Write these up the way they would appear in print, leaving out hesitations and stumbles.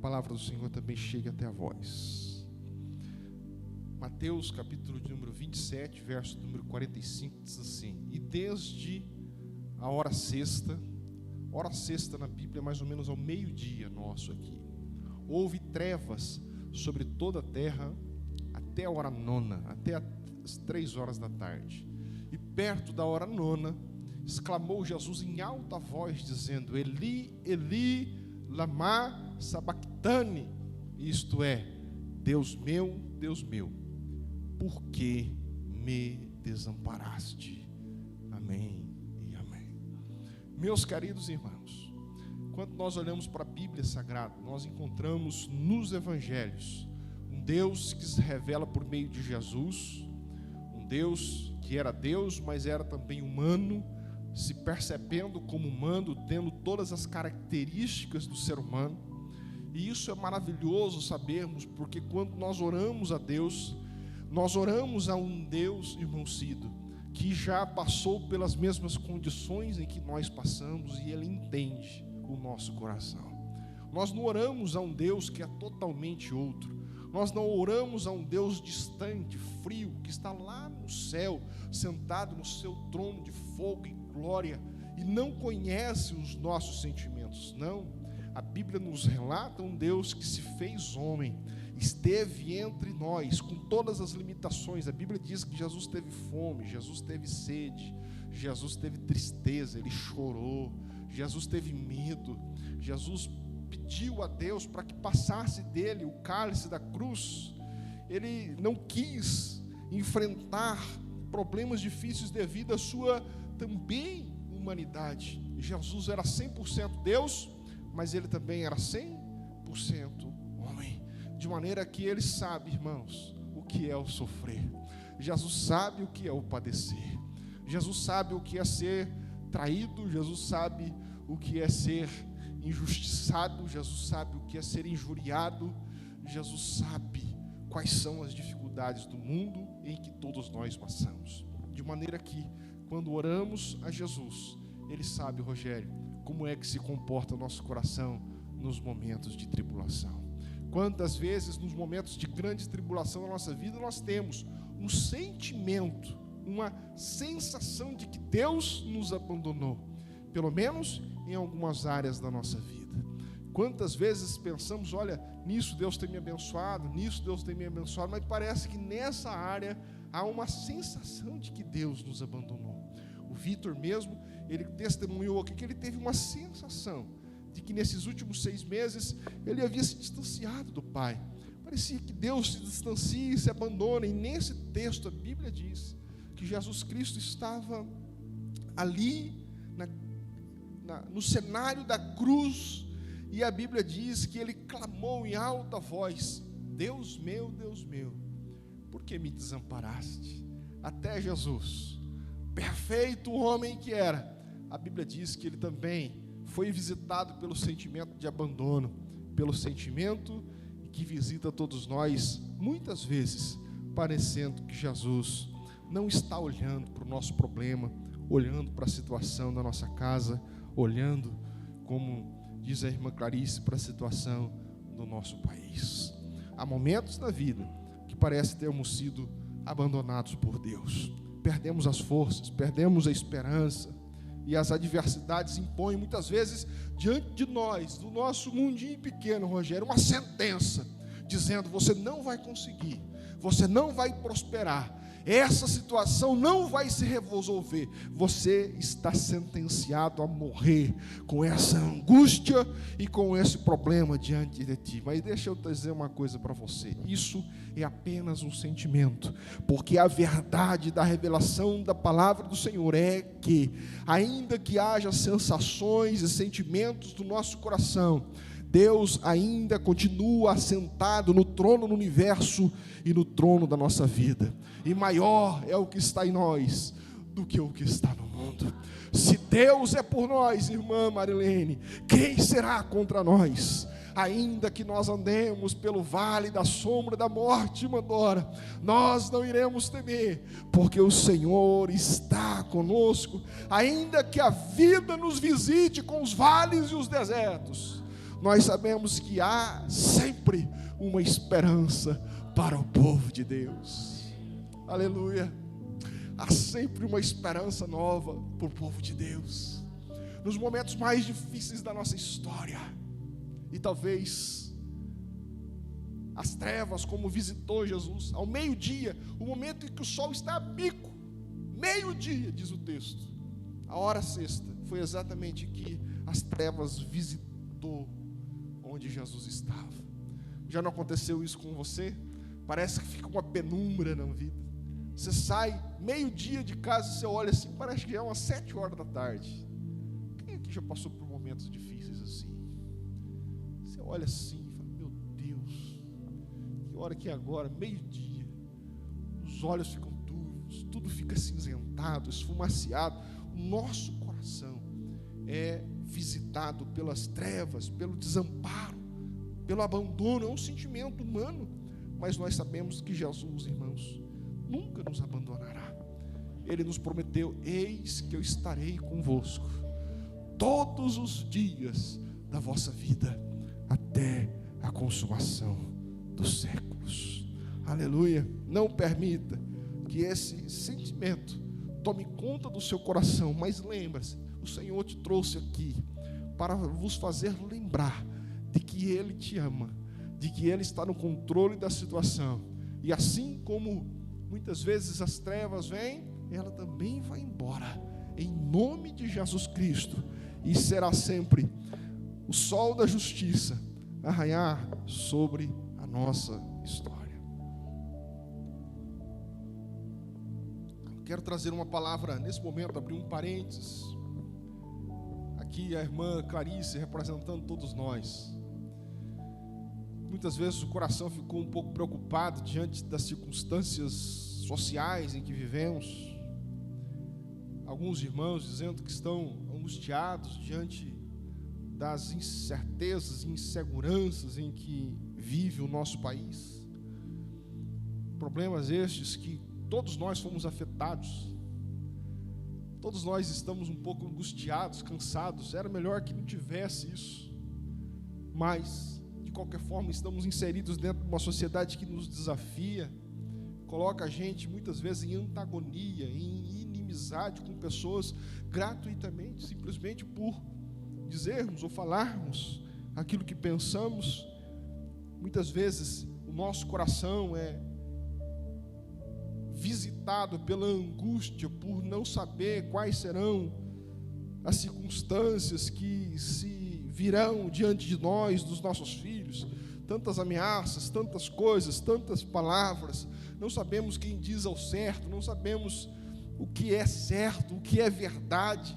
palavra do Senhor também chegue até a vós. Mateus capítulo de número 27, verso número 45, diz assim: e desde a hora sexta na Bíblia é mais ou menos ao meio-dia nosso aqui, houve trevas sobre toda a terra até a hora nona, até as 3 horas da tarde. E perto da hora nona, exclamou Jesus em alta voz, dizendo: Eli, Eli, lama sabactani, isto é, Deus meu, por que me desamparaste? Amém e amém. Meus queridos irmãos, quando nós olhamos para a Bíblia Sagrada, nós encontramos nos Evangelhos um Deus que se revela por meio de Jesus, um Deus que era Deus, mas era também humano, se percebendo como humano, tendo todas as características do ser humano. E isso é maravilhoso sabermos, porque quando nós oramos a Deus, nós oramos a um Deus, irmão Cido, que já passou pelas mesmas condições em que nós passamos, e Ele entende o nosso coração. Nós não oramos a um Deus que é totalmente outro. Nós não oramos a um Deus distante, frio, que está lá no céu, sentado no seu trono de fogo e glória, e não conhece os nossos sentimentos. Não, a Bíblia nos relata um Deus que se fez homem, esteve entre nós, com todas as limitações. A Bíblia diz que Jesus teve fome, Jesus teve sede, Jesus teve tristeza, Ele chorou, Jesus teve medo, Jesus pediu a Deus para que passasse dele o cálice da cruz. Ele não quis enfrentar problemas difíceis devido à sua também humanidade. Jesus era 100% Deus, mas ele também era 100% homem, de maneira que ele sabe, irmãos, o que é o sofrer. Jesus sabe o que é o padecer. Jesus sabe o que é ser traído. Jesus sabe o que é ser injustiçado. Jesus sabe o que é ser injuriado. Jesus sabe quais são as dificuldades do mundo em que todos nós passamos, de maneira que quando oramos a Jesus, Ele sabe, Rogério, como é que se comporta o nosso coração nos momentos de tribulação. Quantas vezes nos momentos de grande tribulação na nossa vida nós temos um sentimento, uma sensação de que Deus nos abandonou, pelo menos em algumas áreas da nossa vida. Quantas vezes pensamos, olha, nisso Deus tem me abençoado, nisso Deus tem me abençoado, mas parece que nessa área há uma sensação de que Deus nos abandonou. O Vitor mesmo, ele testemunhou aqui que ele teve uma sensação de que nesses últimos 6 meses ele havia se distanciado do Pai. Parecia que Deus se distancia e se abandona. E nesse texto a Bíblia diz que Jesus Cristo estava ali no cenário da cruz, e a Bíblia diz que ele clamou em alta voz: Deus meu, por que me desamparaste? Até Jesus, perfeito homem que era, a Bíblia diz que ele também foi visitado pelo sentimento de abandono, pelo sentimento que visita todos nós, muitas vezes, parecendo que Jesus não está olhando para o nosso problema, olhando para a situação da nossa casa, olhando, como diz a irmã Clarice, para a situação do nosso país. Há momentos na vida que parece termos sido abandonados por Deus. Perdemos as forças, perdemos a esperança, e as adversidades impõem muitas vezes diante de nós, do nosso mundinho pequeno, Rogério, uma sentença, dizendo: você não vai conseguir, você não vai prosperar, essa situação não vai se resolver, você está sentenciado a morrer com essa angústia e com esse problema diante de ti. Mas deixa eu dizer uma coisa para você: isso é apenas um sentimento, porque a verdade da revelação da palavra do Senhor é que, ainda que haja sensações e sentimentos do nosso coração, Deus ainda continua assentado no trono do universo e no trono da nossa vida. E maior é o que está em nós do que o que está no mundo. Se Deus é por nós, irmã Marilene, quem será contra nós? Ainda que nós andemos pelo vale da sombra da morte, irmã Dora, nós não iremos temer, porque o Senhor está conosco. Ainda que a vida nos visite com os vales e os desertos, nós sabemos que há sempre uma esperança para o povo de Deus. Aleluia. Há sempre uma esperança nova para o povo de Deus, nos momentos mais difíceis da nossa história. E talvez as trevas, como visitou Jesus ao meio-dia, o momento em que o sol está a bico, meio-dia, diz o texto, a hora sexta, foi exatamente que as trevas visitou onde Jesus estava. Já não aconteceu isso com você? Parece que fica uma penumbra na vida. Você sai meio-dia de casa e você olha assim, parece que já é umas 7 horas da tarde. Quem aqui já passou por momentos difíceis assim? Você olha assim e fala, meu Deus, que hora que é agora? Meio-dia. Os olhos ficam turvos, tudo fica cinzentado, esfumaciado. O nosso coração é visitado pelas trevas, pelo desamparo, pelo abandono. É um sentimento humano, mas nós sabemos que Jesus, irmãos, nunca nos abandonará. Ele nos prometeu: eis que eu estarei convosco todos os dias da vossa vida, até a consumação dos séculos. Aleluia. Não permita que esse sentimento tome conta do seu coração, mas lembre-se, o Senhor te trouxe aqui para vos fazer lembrar de que Ele te ama, de que Ele está no controle da situação. E assim como muitas vezes as trevas vêm, ela também vai embora, em nome de Jesus Cristo. E será sempre o sol da justiça a raiar sobre a nossa história. Quero trazer uma palavra nesse momento, abrir um parênteses. Aqui a irmã Clarice representando todos nós. Muitas vezes o coração ficou um pouco preocupado diante das circunstâncias sociais em que vivemos. Alguns irmãos dizendo que estão angustiados diante das incertezas e inseguranças em que vive o nosso país. Problemas estes que todos nós fomos afetados. Todos nós estamos um pouco angustiados, cansados. Era melhor que não tivesse isso. Mas, de qualquer forma, estamos inseridos dentro de uma sociedade que nos desafia, coloca a gente muitas vezes em antagonia, em inimizade com pessoas, gratuitamente, simplesmente por dizermos ou falarmos aquilo que pensamos. Muitas vezes o nosso coração é visitado pela angústia por não saber quais serão as circunstâncias que se virão diante de nós, dos nossos filhos. Tantas ameaças, tantas coisas, tantas palavras. Não sabemos quem diz ao certo, não sabemos o que é certo, o que é verdade.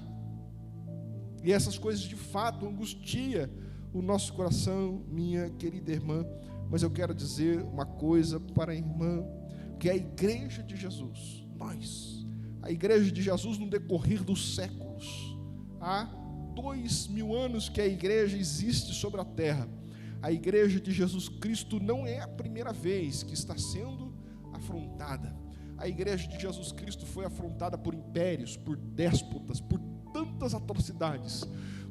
E essas coisas de fato angustiam o nosso coração, minha querida irmã. Mas eu quero dizer uma coisa para a irmã, que a igreja de Jesus, a igreja de Jesus no decorrer dos séculos, há 2000 anos que a igreja existe sobre a terra. A igreja de Jesus Cristo não é a primeira vez que está sendo afrontada. A igreja de Jesus Cristo foi afrontada por impérios, por déspotas, por tantas atrocidades,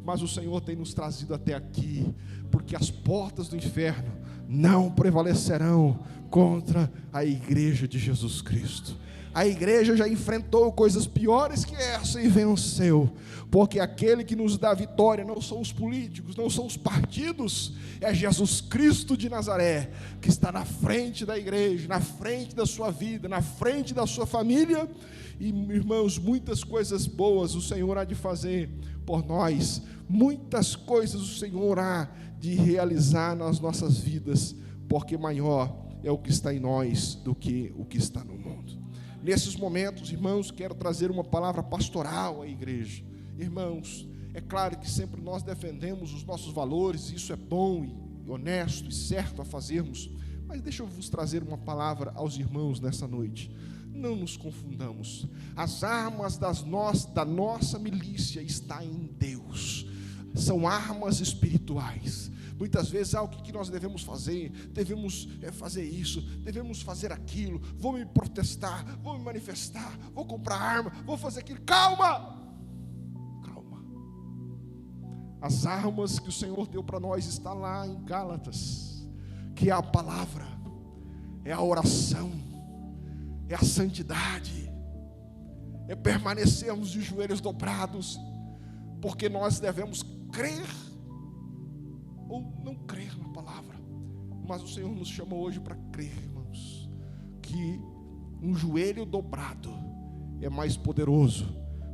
mas o Senhor tem nos trazido até aqui, porque as portas do inferno não prevalecerão contra a igreja de Jesus Cristo. A igreja já enfrentou coisas piores que essa e venceu, porque aquele que nos dá vitória não são os políticos, não são os partidos, é Jesus Cristo de Nazaré, que está na frente da igreja, na frente da sua vida, na frente da sua família. E, irmãos, muitas coisas boas o Senhor há de fazer por nós, muitas coisas o Senhor há de realizar nas nossas vidas, porque maior é o que está em nós do que o que está no mundo. Nesses momentos, irmãos, quero trazer uma palavra pastoral à igreja. Irmãos, é claro que sempre nós defendemos os nossos valores, isso é bom e honesto e certo a fazermos, mas deixa eu vos trazer uma palavra aos irmãos nessa noite. Não nos confundamos. As armas da nossa milícia estão em Deus. São armas espirituais. Muitas vezes, o que nós devemos fazer? Devemos fazer isso, devemos fazer aquilo, vou me protestar, vou me manifestar, vou comprar arma, vou fazer aquilo. Calma! As armas que o Senhor deu para nós está lá em Gálatas, que é a palavra, é a oração, é a santidade, é permanecermos de joelhos dobrados, porque nós devemos crer ou não crer na palavra, mas o Senhor nos chamou hoje para crer, irmãos, que um joelho dobrado é mais poderoso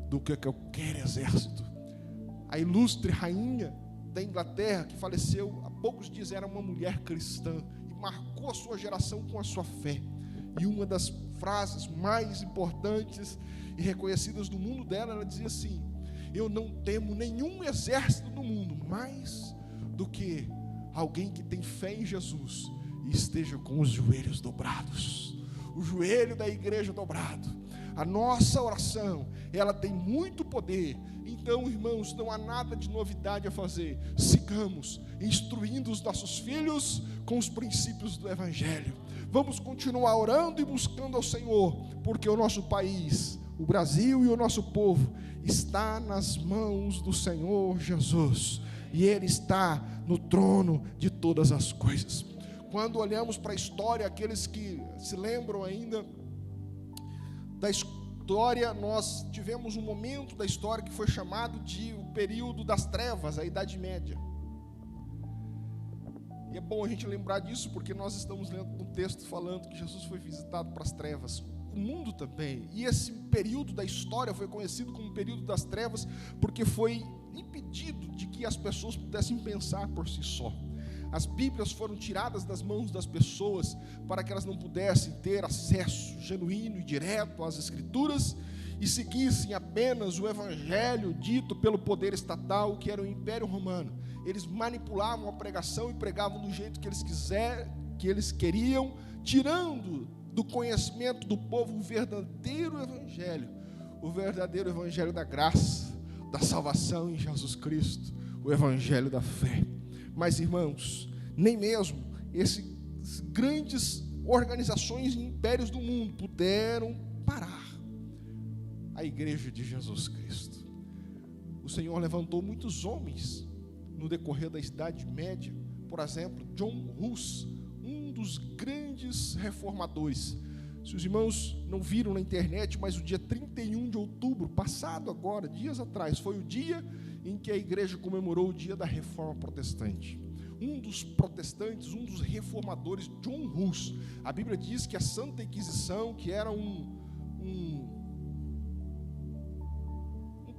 do que qualquer exército. A ilustre rainha da Inglaterra, que faleceu há poucos dias, era uma mulher cristã e marcou a sua geração com a sua fé. E uma das frases mais importantes e reconhecidas do mundo dela, ela dizia assim: eu não temo nenhum exército no mundo mais do que alguém que tem fé em Jesus e esteja com os joelhos dobrados. O joelho da igreja dobrado. A nossa oração, ela tem muito poder. Então, irmãos, não há nada de novidade a fazer. Sigamos instruindo os nossos filhos com os princípios do Evangelho. Vamos continuar orando e buscando ao Senhor, porque o nosso país, o Brasil e o nosso povo está nas mãos do Senhor Jesus, e Ele está no trono de todas as coisas. Quando olhamos para a história, aqueles que se lembram ainda da história, nós tivemos um momento da história que foi chamado de o período das trevas, a Idade Média. E é bom a gente lembrar disso, porque nós estamos lendo um texto falando que Jesus foi visitado para as trevas. O mundo também. E esse período da história foi conhecido como o período das trevas, porque foi impedido de que as pessoas pudessem pensar por si só. As Bíblias foram tiradas das mãos das pessoas para que elas não pudessem ter acesso genuíno e direto às Escrituras e seguissem apenas o Evangelho dito pelo poder estatal, que era o Império Romano. Eles manipulavam a pregação e pregavam do jeito que eles queriam, tirando do conhecimento do povo o verdadeiro Evangelho da graça, da salvação em Jesus Cristo, o Evangelho da fé. Mas, irmãos, nem mesmo essas grandes organizações e impérios do mundo puderam parar a igreja de Jesus Cristo. O Senhor levantou muitos homens no decorrer da Idade Média. Por exemplo, John Hus, um dos grandes reformadores. Se os irmãos não viram na internet, mas o dia 31 de outubro, passado agora, dias atrás, foi o dia em que a igreja comemorou o dia da Reforma Protestante. Um dos protestantes, um dos reformadores, John Hus, a Bíblia diz que a Santa Inquisição, que era um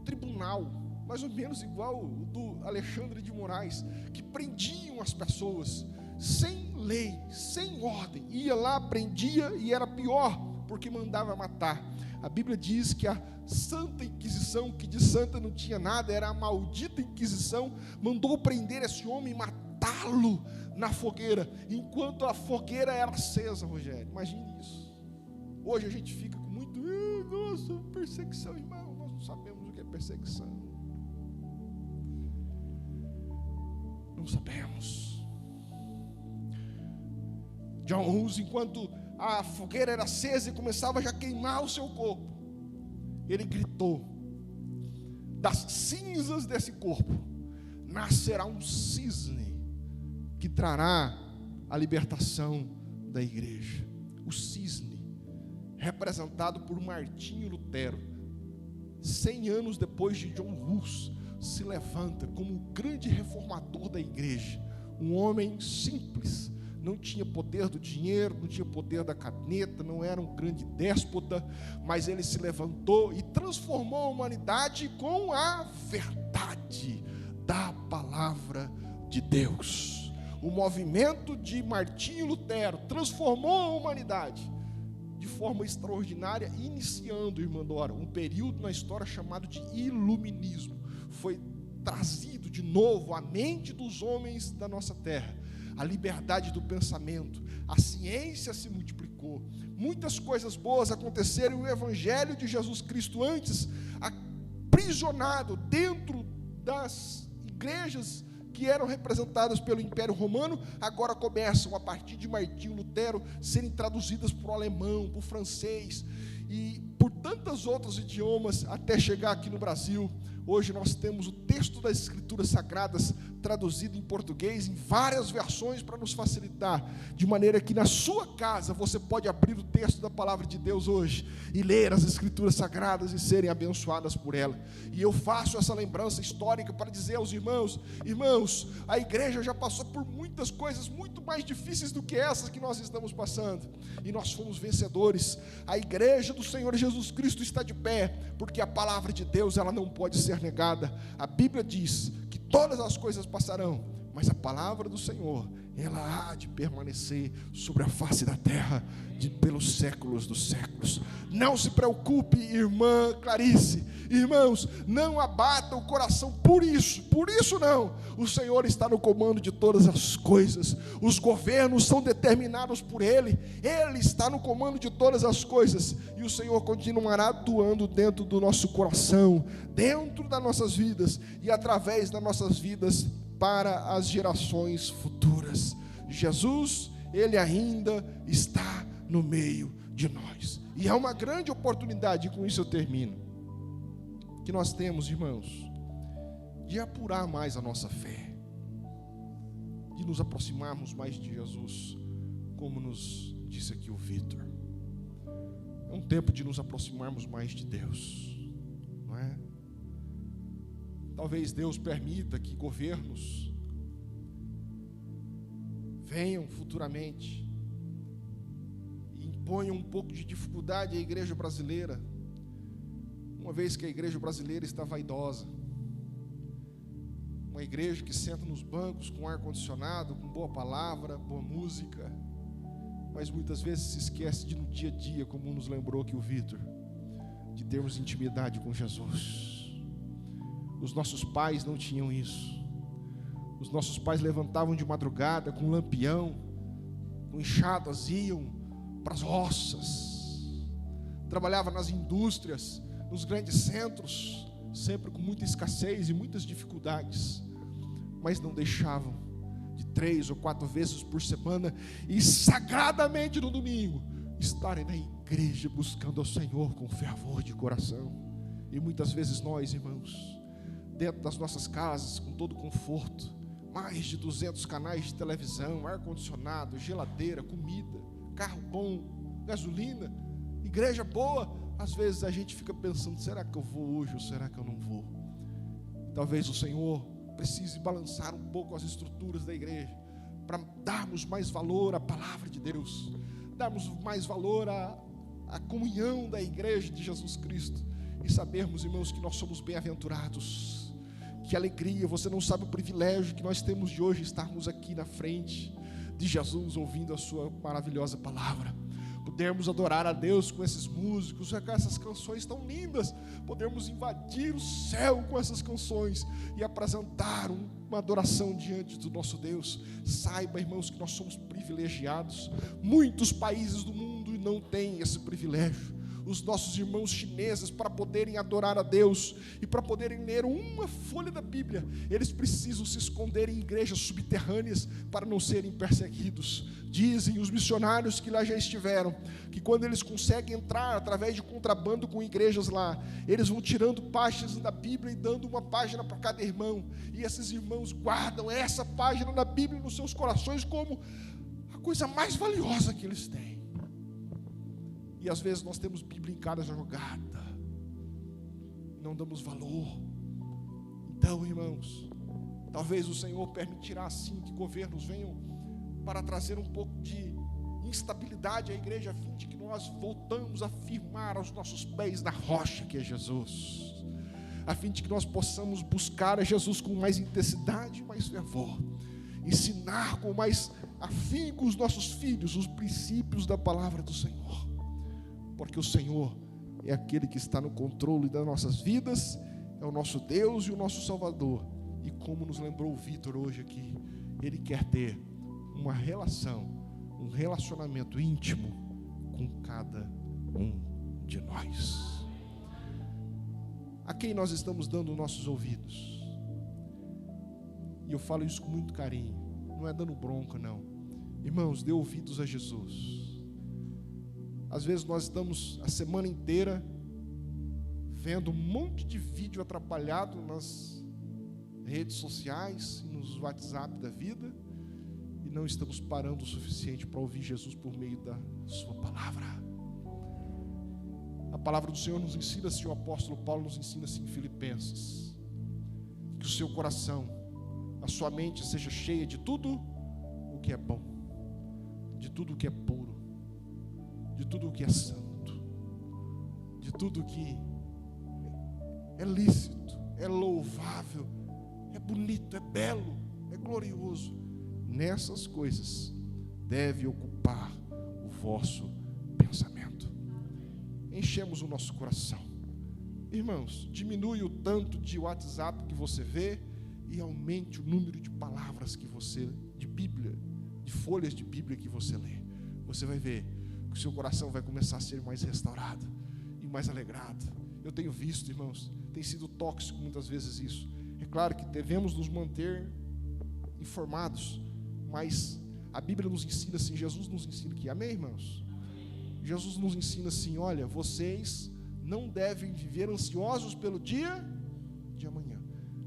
tribunal, mais ou menos igual o do Alexandre de Moraes, que prendiam as pessoas sem lei, sem ordem, ia lá, prendia e era pior, porque mandava matar. A Bíblia diz que a Santa Inquisição, que de santa não tinha nada, era a maldita Inquisição, mandou prender esse homem e matá-lo na fogueira, enquanto a fogueira era acesa, Rogério. Imagine isso. Hoje a gente fica com muito, nossa, perseguição, irmão, nós não sabemos o que é perseguição. Não sabemos. John Hus, enquanto a fogueira era acesa e começava já a queimar o seu corpo, ele gritou: das cinzas desse corpo nascerá um cisne que trará a libertação da igreja. O cisne, representado por Martinho Lutero, 100 anos depois de John Hus, se levanta como o grande reformador da igreja. Um homem simples, não tinha poder do dinheiro, não tinha poder da caneta, não era um grande déspota, mas ele se levantou e transformou a humanidade com a verdade da palavra de Deus. O movimento de Martinho Lutero transformou a humanidade de forma extraordinária, iniciando, irmã Dora, um período na história chamado de iluminismo. Foi trazido de novo à mente dos homens da nossa terra a liberdade do pensamento, a ciência se multiplicou, muitas coisas boas aconteceram, e o Evangelho de Jesus Cristo, antes aprisionado dentro das igrejas que eram representadas pelo Império Romano, agora começam, a partir de Martinho Lutero, serem traduzidas para o alemão, para o francês e por tantos outros idiomas, até chegar aqui no Brasil. Hoje nós temos o texto das Escrituras Sagradas traduzido em português, em várias versões para nos facilitar, de maneira que na sua casa você pode abrir o texto da palavra de Deus hoje e ler as Escrituras Sagradas e serem abençoadas por ela. E eu faço essa lembrança histórica para dizer aos irmãos: irmãos, a igreja já passou por muitas coisas muito mais difíceis do que essas que nós estamos passando, e nós fomos vencedores. A igreja do Senhor Jesus Cristo está de pé, porque a palavra de Deus, ela não pode ser negada. A Bíblia diz que todas as coisas passarão, mas a palavra do Senhor, ela há de permanecer sobre a face da terra pelos séculos dos séculos. Não se preocupe, irmã Clarice, irmãos, não abata o coração por isso não. O Senhor está no comando de todas as coisas. Os governos são determinados por Ele. Ele está no comando de todas as coisas, e o Senhor continuará atuando dentro do nosso coração, dentro das nossas vidas e através das nossas vidas para as gerações futuras. Jesus, Ele ainda está no meio de nós, e é uma grande oportunidade, e com isso eu termino, que nós temos, irmãos, de apurar mais a nossa fé, de nos aproximarmos mais de Jesus, como nos disse aqui o Vitor. É um tempo de nos aproximarmos mais de Deus, não é? Talvez Deus permita que governos venham futuramente e imponham um pouco de dificuldade à igreja brasileira, uma vez que a igreja brasileira está vaidosa, uma igreja que senta nos bancos com ar-condicionado, com boa palavra, boa música, mas muitas vezes se esquece de no dia a dia, como nos lembrou aqui o Vitor, de termos intimidade com Jesus. Os nossos pais não tinham isso. Os nossos pais levantavam de madrugada com lampião, com enxadas, iam para as roças, trabalhavam nas indústrias, nos grandes centros, sempre com muita escassez e muitas dificuldades, mas não deixavam de 3 ou 4 vezes por semana e sagradamente no domingo estarem na igreja buscando ao Senhor com fervor de coração. E muitas vezes nós, irmãos, dentro das nossas casas, com todo conforto, mais de 200 canais de televisão, ar-condicionado, geladeira, comida, carro bom, gasolina, igreja boa, às vezes a gente fica pensando: será que eu vou hoje ou será que eu não vou? Talvez o Senhor precise balançar um pouco as estruturas da igreja, para darmos mais valor à palavra de Deus, darmos mais valor à comunhão da igreja de Jesus Cristo, e sabermos, irmãos, que nós somos bem-aventurados. Que alegria, você não sabe o privilégio que nós temos de hoje estarmos aqui na frente de Jesus, ouvindo a sua maravilhosa palavra, podermos adorar a Deus com esses músicos, com essas canções tão lindas, podermos invadir o céu com essas canções e apresentar uma adoração diante do nosso Deus. Saiba, irmãos, que nós somos privilegiados. Muitos países do mundo não têm esse privilégio. Os nossos irmãos chineses, para poderem adorar a Deus e para poderem ler uma folha da Bíblia, eles precisam se esconder em igrejas subterrâneas para não serem perseguidos. Dizem os missionários que lá já estiveram, que quando eles conseguem entrar através de contrabando com igrejas lá, eles vão tirando páginas da Bíblia e dando uma página para cada irmão, e esses irmãos guardam essa página da Bíblia nos seus corações como a coisa mais valiosa que eles têm. E às vezes nós temos Bíblia em casa jogada, não damos valor. Então, irmãos, talvez o Senhor permitirá assim que governos venham para trazer um pouco de instabilidade à igreja, a fim de que nós voltamos a firmar os nossos pés na rocha que é Jesus, a fim de que nós possamos buscar a Jesus com mais intensidade e mais fervor, ensinar com mais afinco os nossos filhos os princípios da palavra do Senhor, porque o Senhor é aquele que está no controle das nossas vidas, é o nosso Deus e o nosso Salvador. E como nos lembrou o Vitor hoje aqui, Ele quer ter uma relação, um relacionamento íntimo com cada um de nós. A quem nós estamos dando nossos ouvidos? E eu falo isso com muito carinho, não é dando bronca não. Irmãos, dê ouvidos a Jesus. Às vezes nós estamos a semana inteira vendo um monte de vídeo atrapalhado redes sociais, nos WhatsApp da vida, e não estamos parando o suficiente para ouvir Jesus por meio da sua palavra. A palavra do Senhor nos ensina assim, o apóstolo Paulo nos ensina assim em Filipenses, que o seu coração, a sua mente seja cheia de tudo o que é bom, de tudo o que é puro, de tudo o que é santo, de tudo o que é lícito, é louvável, é bonito, é belo, é glorioso. Nessas coisas deve ocupar o vosso pensamento. Enchemos o nosso coração. Irmãos, diminui o tanto de WhatsApp que você vê e aumente o número de palavras que você, de Bíblia, de folhas de Bíblia que você lê. Você vai ver que o seu coração vai começar a ser mais restaurado e mais alegrado. Eu tenho visto, irmãos, tem sido tóxico muitas vezes isso. É claro que devemos nos manter informados, mas a Bíblia nos ensina assim, Jesus nos ensina aqui, amém, irmãos? Jesus nos ensina assim, olha, vocês não devem viver ansiosos pelo dia de amanhã.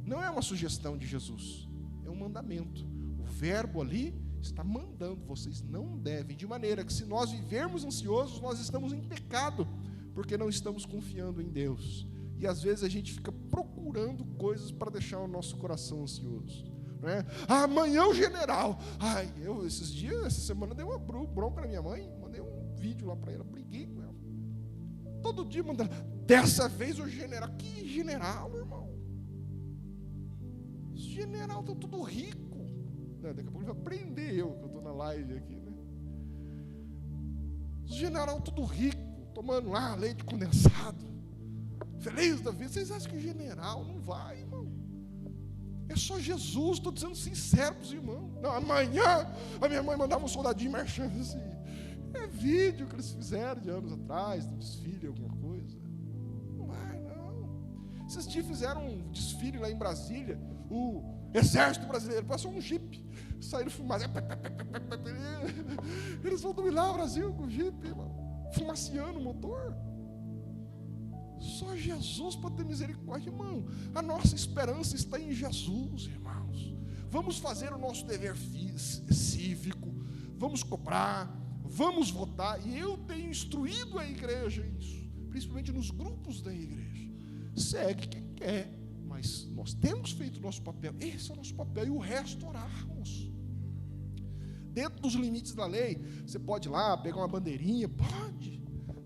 Não é uma sugestão de Jesus, é um mandamento. O verbo ali está mandando, vocês não devem, de maneira que se nós vivermos ansiosos, nós estamos em pecado, porque não estamos confiando em Deus. E às vezes a gente fica procurando coisas para deixar o nosso coração ansioso, não é? Amanhã o general. Eu esses dias, essa semana, dei uma bronca na minha mãe, mandei um vídeo lá para ela, briguei com ela. Todo dia mandando, dessa vez o general. Que general, irmão? Os general estão tudo rico. Daqui a pouco ele vai prender eu, que eu estou na live aqui, né? Os general tudo rico, tomando lá leite condensado, feliz da vida. Vocês acham que general não vai, irmão? É só Jesus, estou dizendo sincero para os irmãos. Não, amanhã a minha mãe mandava um soldadinho marchando assim. É vídeo que eles fizeram de anos atrás, um desfile, alguma coisa. Não vai, não. Esses dias fizeram um desfile lá em Brasília, o Exército Brasileiro, passou um jipe, saíram fumaça. Eles vão dominar o Brasil com o jipe, irmão, fumaciando o motor. Só Jesus para ter misericórdia, irmão. A nossa esperança está em Jesus, irmãos. Vamos fazer o nosso dever cívico, vamos cobrar, vamos votar. E eu tenho instruído a igreja isso, principalmente nos grupos da igreja. Segue quem quer, mas nós temos feito o nosso papel. Esse é o nosso papel, e o resto orarmos. Dentro dos limites da lei, você pode ir lá, pegar uma bandeirinha, pode.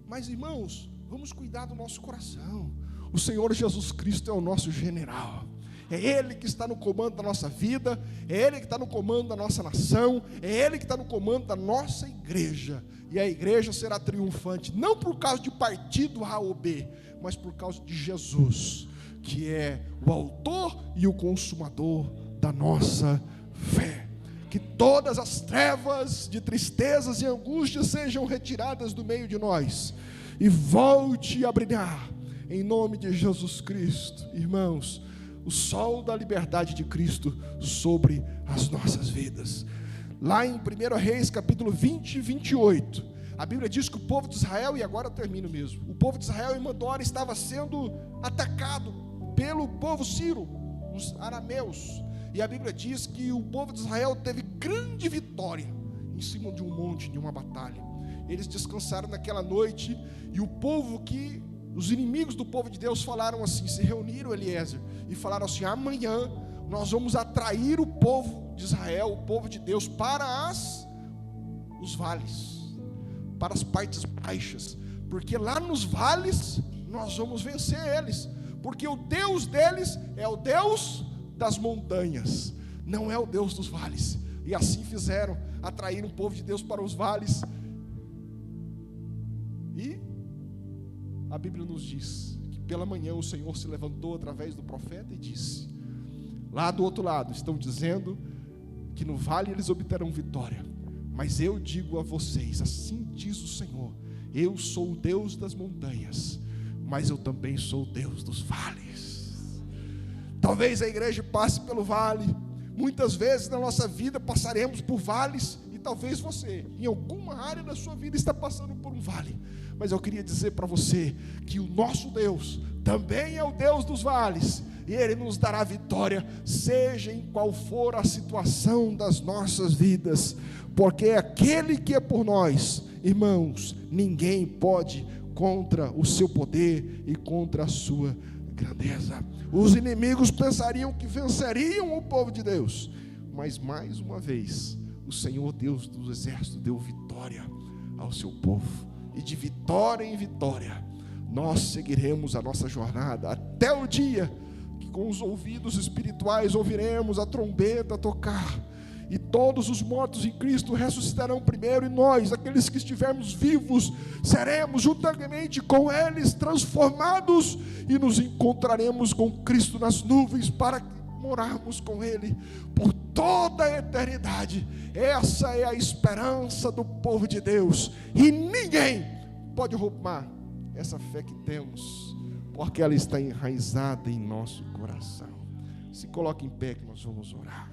Mas, irmãos, vamos cuidar do nosso coração. O Senhor Jesus Cristo é o nosso general. É Ele que está no comando da nossa vida, é Ele que está no comando da nossa nação, é Ele que está no comando da nossa igreja. E a igreja será triunfante, não por causa de partido A ou B, mas por causa de Jesus, que é o autor e o consumador da nossa fé. Que todas as trevas de tristezas e angústias sejam retiradas do meio de nós e volte a brilhar, em nome de Jesus Cristo. Irmãos, o sol da liberdade de Cristo sobre as nossas vidas. Lá em 1 Reis, capítulo 20 e 28, a Bíblia diz que o povo de Israel, e agora eu termino mesmo, o povo de Israel em uma hora estava sendo atacado pelo povo sírio, os arameus, e a Bíblia diz que o povo de Israel teve grande vitória em cima de um monte, de uma batalha. Eles descansaram naquela noite, e o povo os inimigos do povo de Deus falaram assim, se reuniram, Eliezer, e falaram assim: amanhã nós vamos atrair o povo de Israel, o povo de Deus, para os vales, para as partes baixas, porque lá nos vales nós vamos vencer eles, porque o Deus deles é o Deus das montanhas, não é o Deus dos vales. E assim fizeram, atraíram o povo de Deus para os vales. E a Bíblia nos diz que pela manhã o Senhor se levantou através do profeta e disse: lá do outro lado estão dizendo que no vale eles obterão vitória, mas eu digo a vocês, assim diz o Senhor: eu sou o Deus das montanhas, mas eu também sou o Deus dos vales. Talvez a igreja passe pelo vale, muitas vezes na nossa vida passaremos por vales, e talvez você, em alguma área da sua vida, está passando por um vale, mas eu queria dizer para você que o nosso Deus também é o Deus dos vales, e Ele nos dará vitória, seja em qual for a situação das nossas vidas, porque é aquele que é por nós, irmãos, ninguém pode contra o seu poder e contra a sua grandeza. Os inimigos pensariam que venceriam o povo de Deus, mas mais uma vez, o Senhor Deus do exército deu vitória ao seu povo, e de vitória em vitória, nós seguiremos a nossa jornada, até o dia que com os ouvidos espirituais ouviremos a trombeta tocar, e todos os mortos em Cristo ressuscitarão primeiro, e nós, aqueles que estivermos vivos, seremos juntamente com eles transformados, e nos encontraremos com Cristo nas nuvens, para morarmos com Ele por toda a eternidade. Essa é a esperança do povo de Deus, e ninguém pode roubar essa fé que temos, porque ela está enraizada em nosso coração. Se coloque em pé que nós vamos orar.